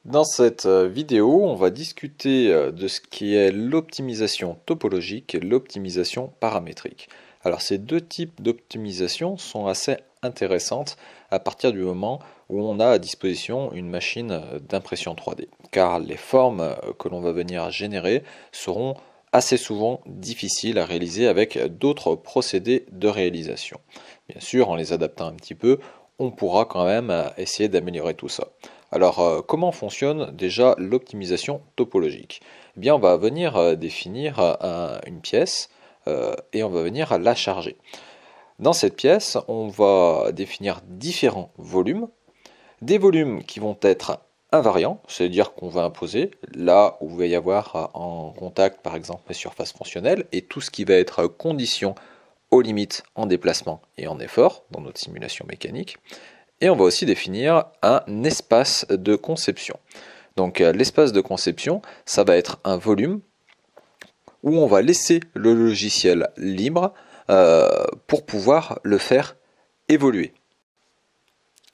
Dans cette vidéo, on va discuter de ce qui est l'optimisation topologique et l'optimisation paramétrique. Alors ces deux types d'optimisation sont assez intéressantes à partir du moment où on a à disposition une machine d'impression 3D, car les formes que l'on va venir générer seront assez souvent difficiles à réaliser avec d'autres procédés de réalisation. Bien sûr, en les adaptant un petit peu, on pourra quand même essayer d'améliorer tout ça. Alors, comment fonctionne déjà l'optimisation topologique? Eh bien, on va venir définir une pièce et on va venir la charger. Dans cette pièce, on va définir différents volumes, des volumes qui vont être invariants, c'est-à-dire qu'on va imposer là où il va y avoir en contact par exemple les surfaces fonctionnelles et tout ce qui va être condition aux limites en déplacement et en effort dans notre simulation mécanique. Et on va aussi définir un espace de conception. Donc l'espace de conception, ça va être un volume où on va laisser le logiciel libre pour pouvoir le faire évoluer.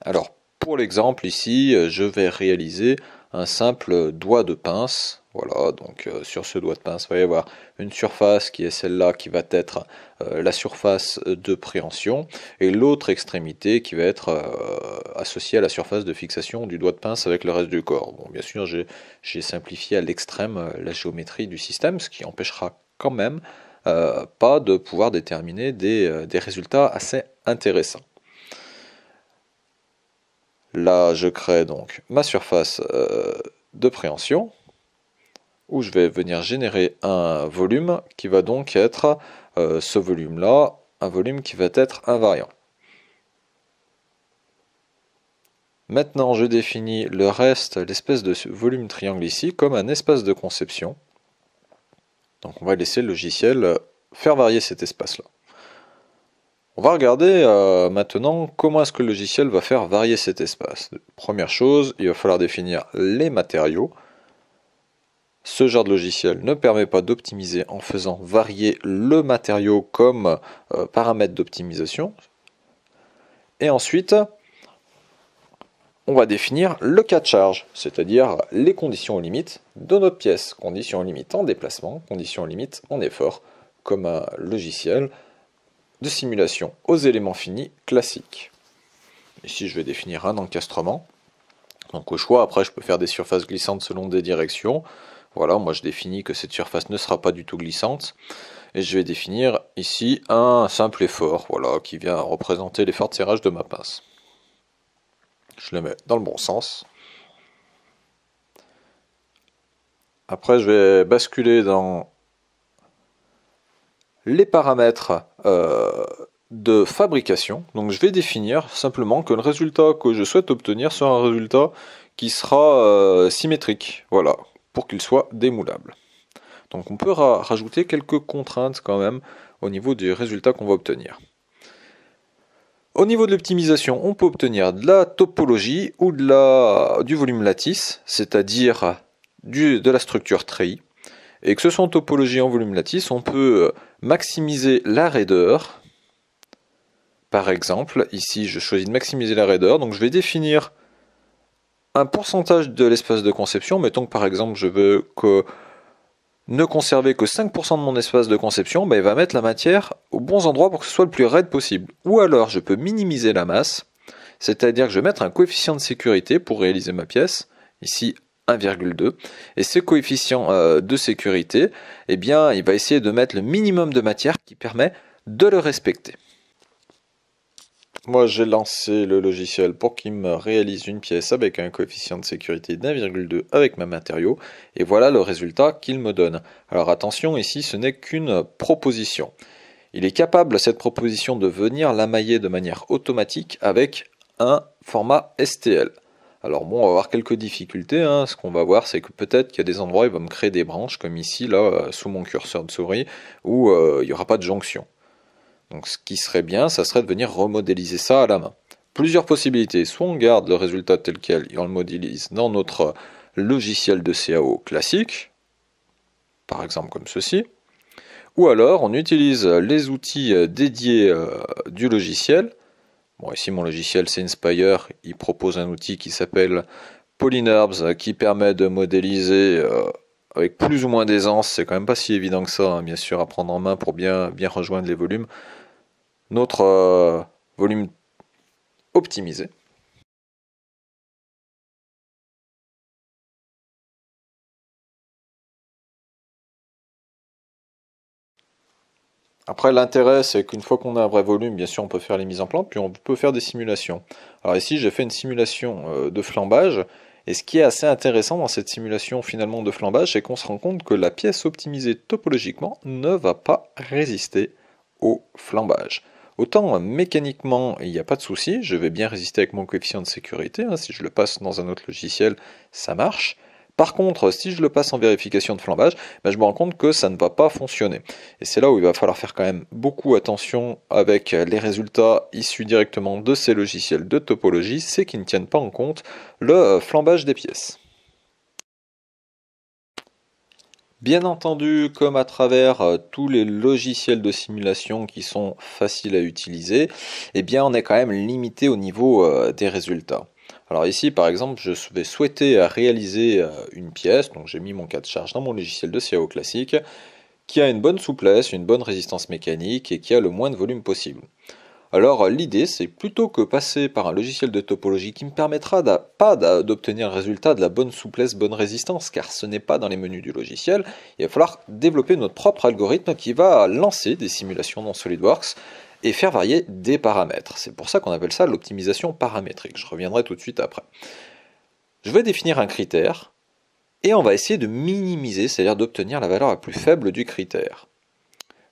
Alors pour l'exemple ici, je vais réaliser un simple doigt de pince. Voilà, donc sur ce doigt de pince, il va y avoir une surface qui est celle-là qui va être la surface de préhension et l'autre extrémité qui va être associée à la surface de fixation du doigt de pince avec le reste du corps. Bon, bien sûr, j'ai simplifié à l'extrême la géométrie du système, ce qui empêchera quand même pas de pouvoir déterminer des résultats assez intéressants. Là, je crée donc ma surface de préhension, où je vais venir générer un volume qui va donc être ce volume-là, un volume qui va être invariant. Maintenant, je définis le reste, l'espèce de volume triangle ici, comme un espace de conception. Donc on va laisser le logiciel faire varier cet espace-là. On va regarder maintenant comment est-ce que le logiciel va faire varier cet espace. Première chose, il va falloir définir les matériaux. Ce genre de logiciel ne permet pas d'optimiser en faisant varier le matériau comme paramètre d'optimisation. Et ensuite, on va définir le cas de charge, c'est-à-dire les conditions limites de notre pièce. Conditions limites en déplacement, conditions limites en effort, comme un logiciel de simulation aux éléments finis classiques. Ici, je vais définir un encastrement. Donc au choix, après, je peux faire des surfaces glissantes selon des directions. Voilà, moi je définis que cette surface ne sera pas du tout glissante. Et je vais définir ici un simple effort, voilà, qui vient représenter l'effort de serrage de ma pince. Je le mets dans le bon sens. Après, je vais basculer dans les paramètres de fabrication. Donc je vais définir simplement que le résultat que je souhaite obtenir sera un résultat qui sera symétrique, voilà, pour qu'il soit démoulable. Donc on peut rajouter quelques contraintes quand même au niveau du résultat qu'on va obtenir. Au niveau de l'optimisation, on peut obtenir de la topologie ou du volume lattice, c'est-à-dire de la structure treillis. Et que ce soit en topologie ou en volume lattice, on peut maximiser la raideur. Par exemple, ici je choisis de maximiser la raideur, donc je vais définir un pourcentage de l'espace de conception. Mettons que par exemple je veux ne conserver que 5% de mon espace de conception, il va mettre la matière aux bons endroits pour que ce soit le plus raide possible. Ou alors je peux minimiser la masse, c'est-à-dire que je vais mettre un coefficient de sécurité pour réaliser ma pièce, ici 1,2, et ce coefficient de sécurité, eh bien, il va essayer de mettre le minimum de matière qui permet de le respecter. Moi, j'ai lancé le logiciel pour qu'il me réalise une pièce avec un coefficient de sécurité d'1,2 avec mes matériaux, et voilà le résultat qu'il me donne. Alors attention, ici, ce n'est qu'une proposition. Il est capable, cette proposition, de venir l'amailler de manière automatique avec un format STL. Alors bon, on va avoir quelques difficultés, hein. Ce qu'on va voir, c'est que peut-être qu'il y a des endroits où il va me créer des branches, comme ici, là, sous mon curseur de souris, où il n'y aura pas de jonction. Donc ce qui serait bien, ça serait de venir remodéliser ça à la main. Plusieurs possibilités, soit on garde le résultat tel quel et on le modélise dans notre logiciel de CAO classique, par exemple comme ceci, ou alors on utilise les outils dédiés du logiciel. Bon, ici mon logiciel c'est Inspire, il propose un outil qui s'appelle PolyNURBS qui permet de modéliser avec plus ou moins d'aisance. C'est quand même pas si évident que ça, hein, bien sûr, à prendre en main pour bien rejoindre les volumes. Notre volume optimisé. Après, l'intérêt, c'est qu'une fois qu'on a un vrai volume, bien sûr, on peut faire les mises en plante, puis on peut faire des simulations. Alors ici, j'ai fait une simulation de flambage, et ce qui est assez intéressant dans cette simulation finalement de flambage, c'est qu'on se rend compte que la pièce optimisée topologiquement ne va pas résister au flambage. Autant mécaniquement, il n'y a pas de souci, je vais bien résister avec mon coefficient de sécurité, hein, si je le passe dans un autre logiciel, ça marche. Par contre, si je le passe en vérification de flambage, ben, je me rends compte que ça ne va pas fonctionner. Et c'est là où il va falloir faire quand même beaucoup attention avec les résultats issus directement de ces logiciels de topologie, c'est qu'ils ne tiennent pas en compte le flambage des pièces. Bien entendu, comme à travers tous les logiciels de simulation qui sont faciles à utiliser, eh bien on est quand même limité au niveau des résultats. Alors ici, par exemple, je vais souhaiter réaliser une pièce, donc j'ai mis mon cas de charge dans mon logiciel de CAO classique, qui a une bonne souplesse, une bonne résistance mécanique et qui a le moins de volume possible. Alors l'idée, c'est plutôt que passer par un logiciel de topologie qui me permettra pas d'obtenir le résultat de la bonne souplesse, bonne résistance, car ce n'est pas dans les menus du logiciel, il va falloir développer notre propre algorithme qui va lancer des simulations dans SolidWorks et faire varier des paramètres. C'est pour ça qu'on appelle ça l'optimisation paramétrique. Je reviendrai tout de suite après. Je vais définir un critère et on va essayer de minimiser, c'est-à-dire d'obtenir la valeur la plus faible du critère.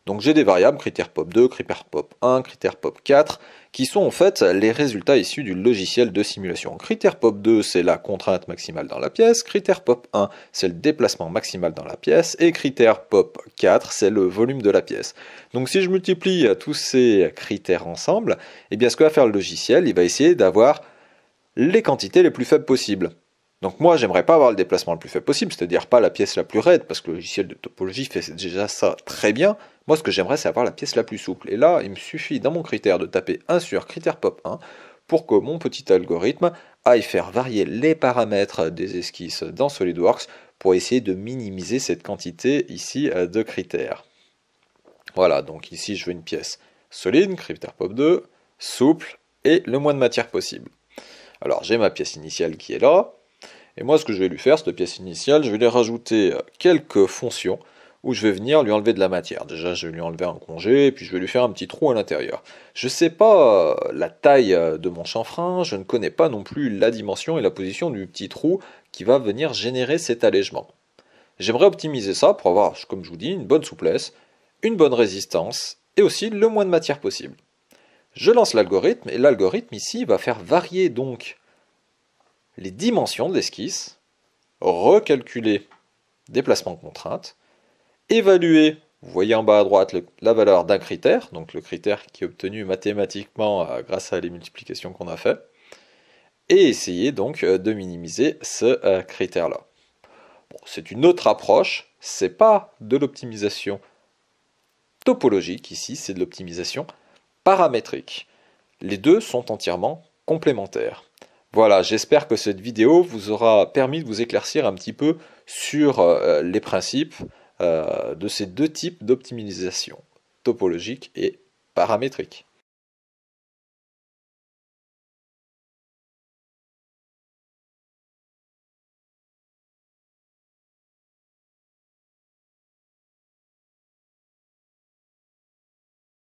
Donc j'ai des variables, critère POP2, critère POP1, critère POP4, qui sont en fait les résultats issus du logiciel de simulation. Critère POP2, c'est la contrainte maximale dans la pièce, critère POP1, c'est le déplacement maximal dans la pièce, et critère POP4, c'est le volume de la pièce. Donc si je multiplie tous ces critères ensemble, eh bien ce que va faire le logiciel, il va essayer d'avoir les quantités les plus faibles possibles. Donc moi, j'aimerais pas avoir le déplacement le plus faible possible, c'est-à-dire pas la pièce la plus raide, parce que le logiciel de topologie fait déjà ça très bien. Moi, ce que j'aimerais, c'est avoir la pièce la plus souple. Et là, il me suffit, dans mon critère, de taper 1 sur critère pop1 pour que mon petit algorithme aille faire varier les paramètres des esquisses dans SolidWorks pour essayer de minimiser cette quantité ici de critères. Voilà, donc ici, je veux une pièce solide, critère pop2, souple et le moins de matière possible. Alors, j'ai ma pièce initiale qui est là. Et moi, ce que je vais lui faire, cette pièce initiale, je vais lui rajouter quelques fonctions où je vais venir lui enlever de la matière. Déjà, je vais lui enlever un congé, et puis je vais lui faire un petit trou à l'intérieur. Je ne sais pas la taille de mon chanfrein, je ne connais pas non plus la dimension et la position du petit trou qui va venir générer cet allègement. J'aimerais optimiser ça pour avoir, comme je vous dis, une bonne souplesse, une bonne résistance et aussi le moins de matière possible. Je lance l'algorithme et l'algorithme ici va faire varier donc les dimensions de l'esquisse, recalculer déplacement contrainte, évaluer, vous voyez en bas à droite la valeur d'un critère, donc le critère qui est obtenu mathématiquement grâce à les multiplications qu'on a fait, et essayer donc de minimiser ce critère-là. Bon, c'est une autre approche, c'est pas de l'optimisation topologique ici, c'est de l'optimisation paramétrique. Les deux sont entièrement complémentaires. Voilà, j'espère que cette vidéo vous aura permis de vous éclaircir un petit peu sur les principes de ces deux types d'optimisation, topologique et paramétrique.